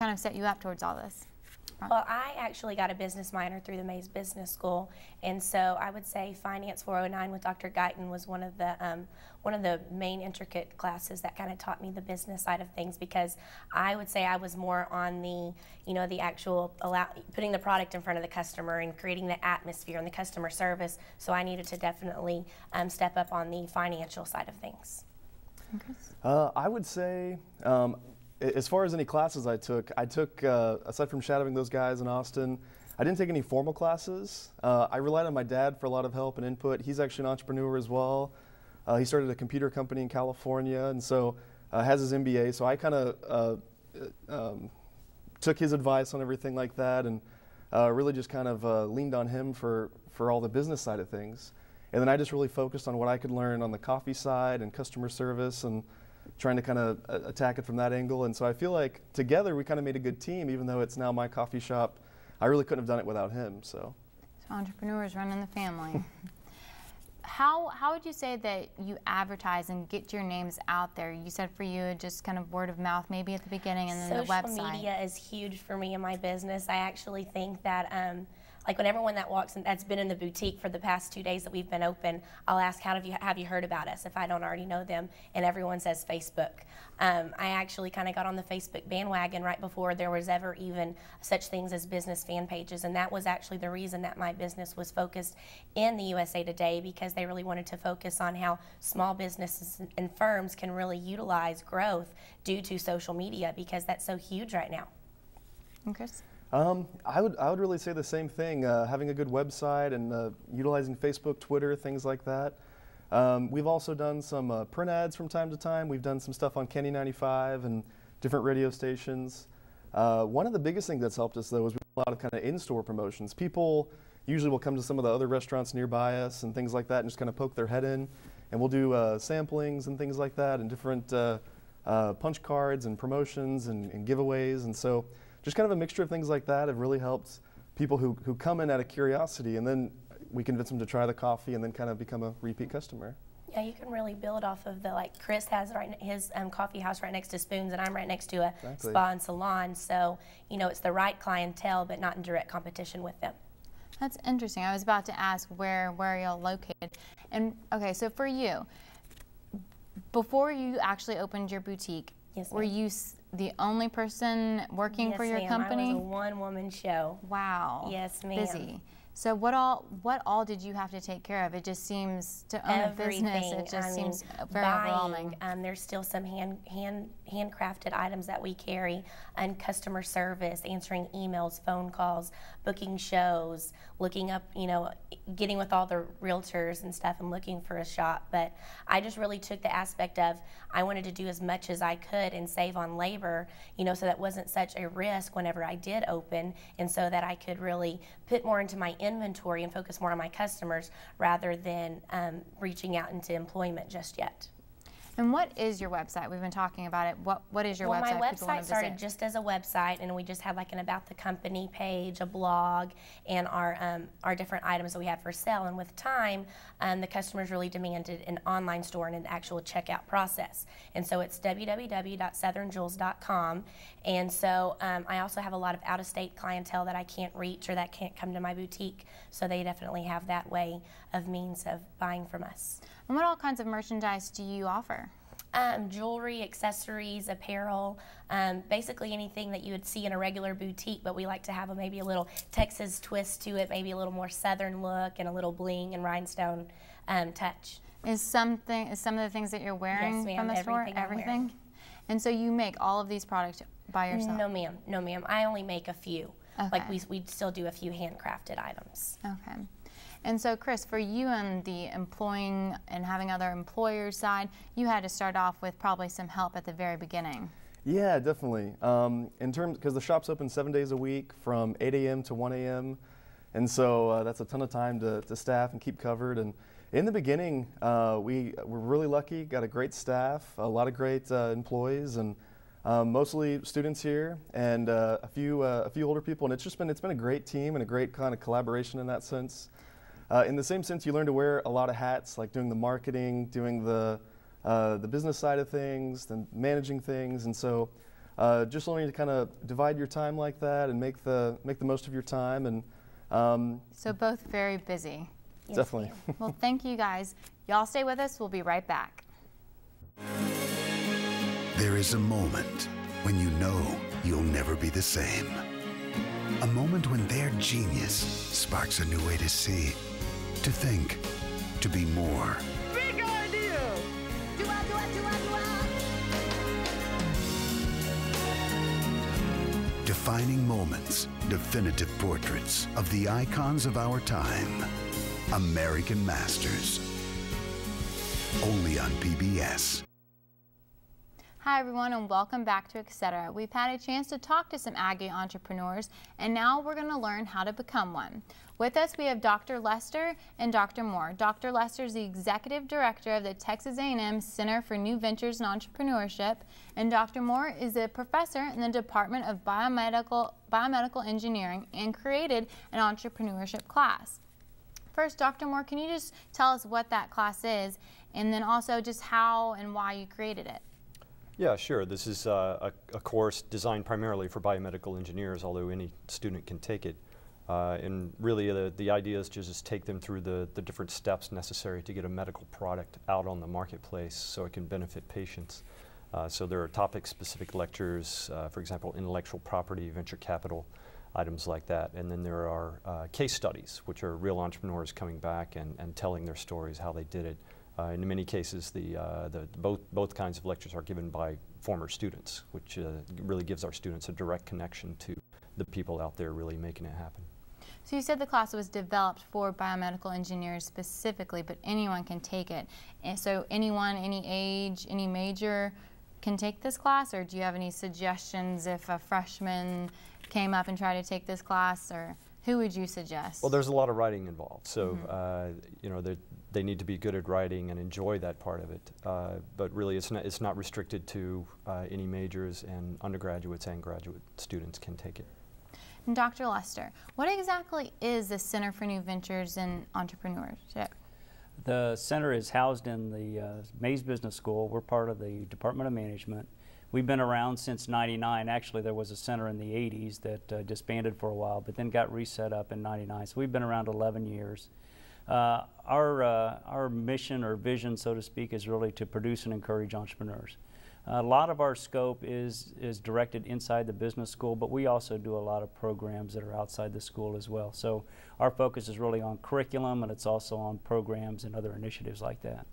kind of set you up towards all this? Well, I actually got a business minor through the Mays Business School, and so I would say Finance 409 with Dr. Guyton was one of the main intricate classes that kind of taught me the business side of things, because I would say I was more on the, the actual putting the product in front of the customer and creating the atmosphere and the customer service. So I needed to definitely step up on the financial side of things. I would say, as far as any classes I took, aside from shadowing those guys in Austin, I didn't take any formal classes. I relied on my dad for a lot of help and input. He's actually an entrepreneur as well. He started a computer company in California, and so has his MBA. So I kind of took his advice on everything like that, and really just kind of leaned on him for all the business side of things. And then I just really focused on what I could learn on the coffee side and customer service, and trying to kind of attack it from that angle. And so I feel like together we kind of made a good team, even though it's now my coffee shop. I really couldn't have done it without him. So entrepreneurs running the family. How would you say that you advertise and get your names out there? You said for you just kind of word of mouth maybe at the beginning, and then the website. Social media is huge for me in my business. I actually think that like when everyone that walks in, that's been in the boutique for the past 2 days that we've been open, I'll ask, have you heard about us, if I don't already know them, and everyone says Facebook. I actually kind of got on the Facebook bandwagon right before there was ever even such things as business fan pages, and that was actually the reason that my business was focused in the USA Today, because they really wanted to focus on how small businesses and firms can really utilize growth due to social media, because that's so huge right now. And Chris? I would really say the same thing, having a good website and utilizing Facebook, Twitter, things like that. We've also done some print ads from time to time. We've done some stuff on Kenny 95 and different radio stations. One of the biggest things that's helped us, though, is we do a lot of kind of in-store promotions. People usually will come to some of the other restaurants nearby us and things like that and just kind of poke their head in, and we'll do samplings and things like that, and different punch cards and promotions and giveaways. And so just kind of a mixture of things like that have really helped people who come in out of curiosity, and then we convince them to try the coffee and then kind of become a repeat customer. Yeah, you can really build off of like Chris has his coffee house right next to Spoons, and I'm right next to a spa and salon. So, it's the right clientele, but not in direct competition with them. That's interesting. I was about to ask where y'all located. And okay, so for you, before you actually opened your boutique, were you the only person working for your company? I was a one-woman show. Wow. Yes, ma'am. Busy. So what all did you have to take care of? It just seems to own a business. It just seems very overwhelming. There's still some handcrafted items that we carry, and customer service, answering emails, phone calls, booking shows, looking up, getting with all the realtors and stuff and looking for a shop. But I just really took the aspect of I wanted to do as much as I could and save on labor, so that wasn't such a risk whenever I did open, and so that I could really put more into my inventory and focus more on my customers rather than reaching out into employment just yet. And what is your website? We've been talking about it. What is your website? My website started just as a website, and we just had like an about the company page, a blog, and our different items that we had for sale. And with time, the customers really demanded an online store and an actual checkout process. And so it's www.southernjewels.com. And so I also have a lot of out-of-state clientele that I can't reach or that can't come to my boutique. So they definitely have that way of means of buying from us. And what all kinds of merchandise do you offer? Jewelry, accessories, apparel, basically anything that you would see in a regular boutique, but we like to have maybe a little Texas twist to it, maybe a little more southern look and a little bling and rhinestone touch. Is some of the things that you're wearing from the store? Everything? And so you make all of these products by yourself? No ma'am, no ma'am. I only make a few. Okay. Like we still do a few handcrafted items. Okay. And so, Chris, for you and the employing and having other employers side, you had to start off with probably some help at the very beginning. Yeah, definitely. Because the shop's open 7 days a week from 8 a.m. to 1 a.m. And so that's a ton of time to staff and keep covered. And in the beginning, we were really lucky, got a great staff, a lot of great employees, and mostly students here, and a few older people. And it's been a great team and a great kind of collaboration in that sense. In the same sense, you learn to wear a lot of hats, like doing the marketing, doing the business side of things, then managing things. And so just learning to kind of divide your time like that and make the most of your time. And so both very busy. Yes, definitely. Well, thank you guys. Y'all stay with us. We'll be right back. There is a moment when you know you'll never be the same. A moment when their genius sparks a new way to see, to think, to be more. Big idea! Defining moments, definitive portraits of the icons of our time. American Masters. Only on PBS. Hi everyone, and welcome back to Etc. We've had a chance to talk to some Aggie entrepreneurs, and now we're going to learn how to become one. With us we have Dr. Lester and Dr. Moore. Dr. Lester is the Executive Director of the Texas A&M Center for New Ventures and Entrepreneurship, and Dr. Moore is a professor in the Department of Biomedical Engineering and created an entrepreneurship class. First, Dr. Moore, can you just tell us what that class is, and then also just how and why you created it? Yeah, sure. This is a course designed primarily for biomedical engineers, although any student can take it. And really the idea is to just take them through the different steps necessary to get a medical product out on the marketplace so it can benefit patients. So there are topic-specific lectures, for example, intellectual property, venture capital, items like that. And then there are case studies, which are real entrepreneurs coming back and telling their stories, how they did it. In many cases, both kinds of lectures are given by former students, which really gives our students a direct connection to the people out there really making it happen. So you said the class was developed for biomedical engineers specifically, but anyone can take it. And so anyone, any age, any major can take this class, or do you have any suggestions if a freshman came up and tried to take this class, or who would you suggest? Well, there's a lot of writing involved, so you know, they need to be good at writing and enjoy that part of it. But really, it's not restricted to any majors, and undergraduates and graduate students can take it. And Dr. Lester, what exactly is the Center for New Ventures and Entrepreneurship? The center is housed in the Mays Business School. We're part of the Department of Management. We've been around since '99. Actually, there was a center in the '80s that disbanded for a while, but then got reset up in '99. So we've been around 11 years. Our mission or vision, so to speak, is really to produce and encourage entrepreneurs. A lot of our scope is directed inside the business school, but we also do a lot of programs that are outside the school as well. So our focus is really on curriculum, and it's also on programs and other initiatives like that.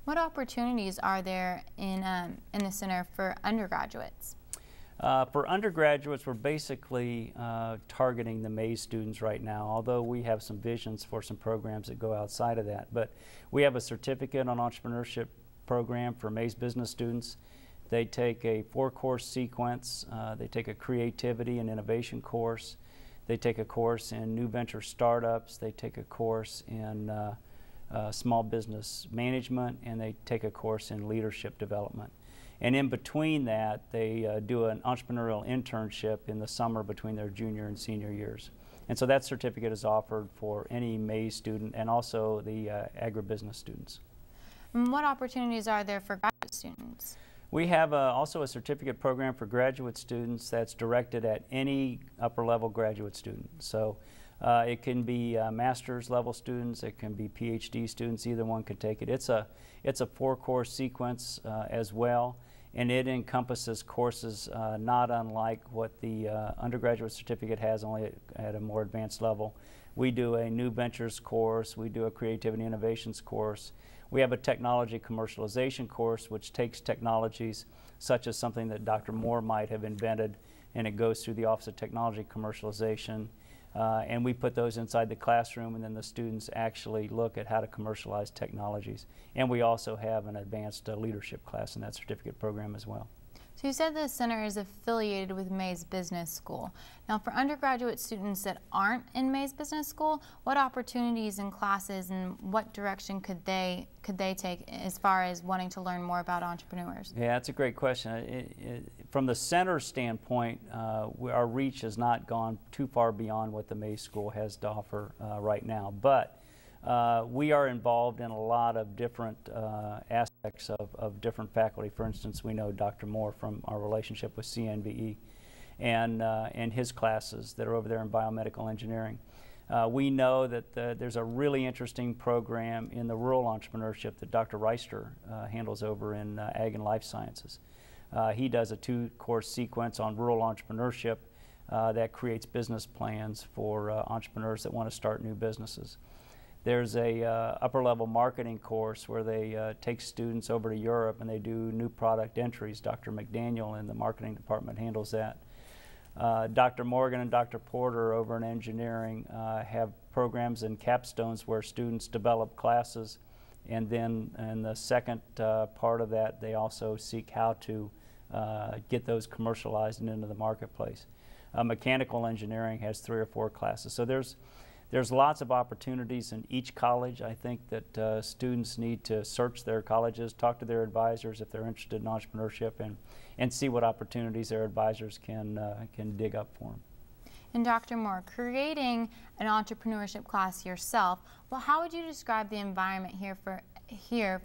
What opportunities are there in the center for undergraduates? For undergraduates, we're basically targeting the Mays students right now, although we have some visions for some programs that go outside of that. But we have a certificate on entrepreneurship program for Mays business students. They take a 4-course sequence. They take a creativity and innovation course. They take a course in new venture startups. They take a course in small business management, and they take a course in leadership development. And in between that, they do an entrepreneurial internship in the summer between their junior and senior years. And so that certificate is offered for any Mays student and also the agribusiness students. And what opportunities are there for graduate students? We have also a certificate program for graduate students that's directed at any upper level graduate student. So it can be master's level students, it can be PhD students, either one could take it. It's a 4-course sequence as well, and it encompasses courses not unlike what the undergraduate certificate has, only at a more advanced level. We do a new ventures course, we do a creativity innovations course. We have a technology commercialization course, which takes technologies such as something that Dr. Moore might have invented, and it goes through the Office of Technology Commercialization. And we put those inside the classroom, and then the students actually look at how to commercialize technologies. And we also have an advanced leadership class in that certificate program as well. So you said the center is affiliated with Mays Business School. Now for undergraduate students that aren't in Mays Business School, what opportunities and classes and what direction could they take as far as wanting to learn more about entrepreneurs? Yeah, that's a great question. From the center standpoint, our reach has not gone too far beyond what the Mays School has to offer right now. But We are involved in a lot of different aspects of different faculty. For instance, we know Dr. Moore from our relationship with CNBE and his classes that are over there in biomedical engineering. We know that there's a really interesting program in the rural entrepreneurship that Dr. Reister handles over in Ag and Life Sciences. He does a 2-course sequence on rural entrepreneurship that creates business plans for entrepreneurs that want to start new businesses. There's a upper-level marketing course where they take students over to Europe and they do new product entries. Dr. McDaniel in the marketing department handles that. Dr. Morgan and Dr. Porter over in engineering have programs and capstones where students develop classes, and then in the second part of that they also seek how to get those commercialized and into the marketplace. Mechanical engineering has 3 or 4 classes. So there's lots of opportunities in each college. I think that students need to search their colleges, talk to their advisors if they're interested in entrepreneurship, and see what opportunities their advisors can dig up for them. And Dr. Moore, creating an entrepreneurship class yourself, well, how would you describe the environment here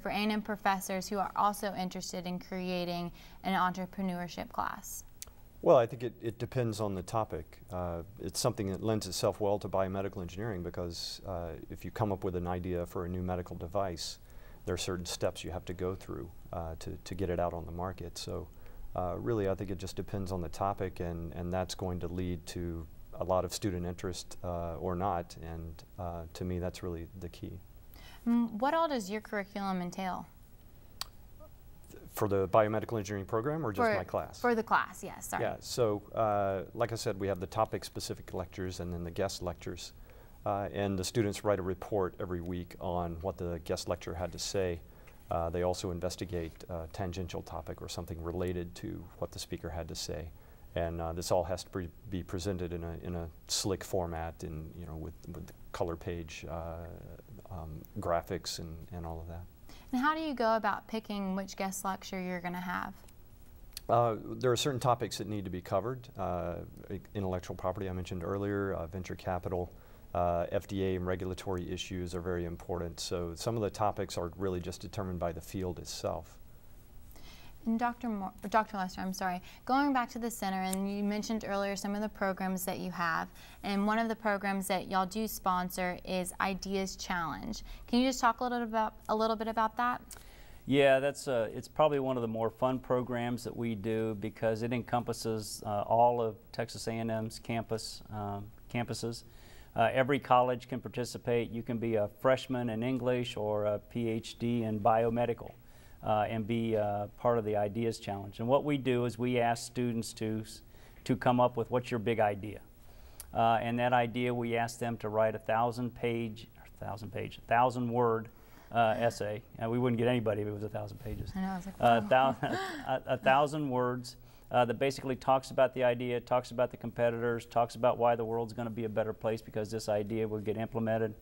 for A&M professors who are also interested in creating an entrepreneurship class? Well, I think it depends on the topic. It's something that lends itself well to biomedical engineering because if you come up with an idea for a new medical device, there are certain steps you have to go through to get it out on the market. So really, I think it just depends on the topic, and that's going to lead to a lot of student interest or not, and to me, that's really the key. What all does your curriculum entail? For the biomedical engineering program or just my class? For the class, yes, sorry. Yeah, so like I said, we have the topic-specific lectures and then the guest lectures. And the students write a report every week on what the guest lecturer had to say. They also investigate a tangential topic or something related to what the speaker had to say. And this all has to be presented in a slick format, and with color page graphics and all of that. And how do you go about picking which guest lecture you're going to have? There are certain topics that need to be covered. Intellectual property I mentioned earlier, venture capital, FDA and regulatory issues are very important. So some of the topics are really just determined by the field itself. And Dr. Lester, I'm sorry, going back to the center, and you mentioned earlier some of the programs that you have, and one of the programs that y'all do sponsor is Ideas Challenge. Can you just talk a little bit about that? Yeah, it's probably one of the more fun programs that we do because it encompasses all of Texas A&M's campuses. Every college can participate. You can be a freshman in English or a PhD in biomedical. And be part of the Ideas Challenge. And what we do is we ask students to come up with what's your big idea. And that idea, we ask them to write a 1,000-word essay. And we wouldn't get anybody if it was 1,000 pages. I know, I was like, wow. 1,000 words that basically talks about the idea, talks about the competitors, talks about why the world's going to be a better place because this idea will get implemented.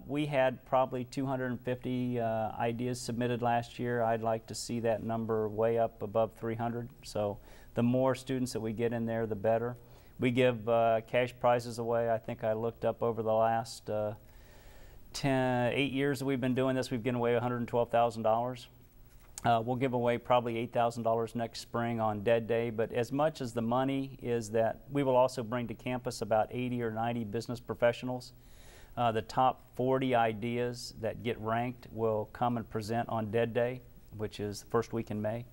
We had probably 250 ideas submitted last year. I'd like to see that number way up above 300. So the more students that we get in there, the better. We give cash prizes away. I think I looked up over the last 8 years that we've been doing this, we've given away $112,000. We'll give away probably $8,000 next spring on Dead Day, but as much as the money is that, we will also bring to campus about 80 or 90 business professionals. The top 40 ideas that get ranked will come and present on Dead Day, which is the first week in May.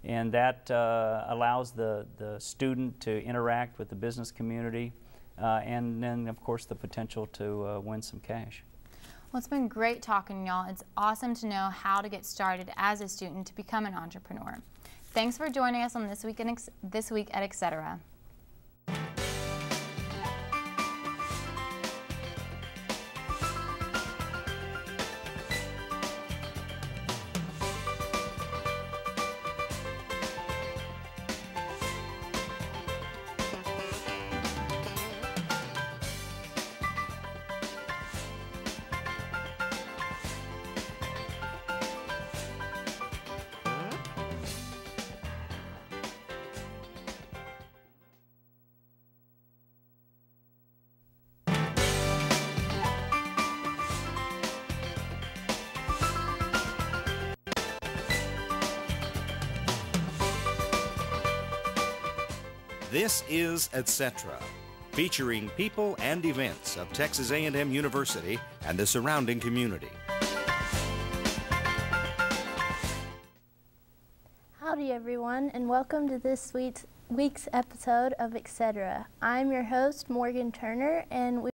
And that allows the student to interact with the business community and then, of course, the potential to win some cash. Well, it's been great talking, y'all. It's awesome to know how to get started as a student to become an entrepreneur. Thanks for joining us on This Week at Etc. This is Etc., featuring people and events of Texas A&M University and the surrounding community. Howdy everyone, and welcome to this week's episode of Etc. I'm your host, Morgan Turner, and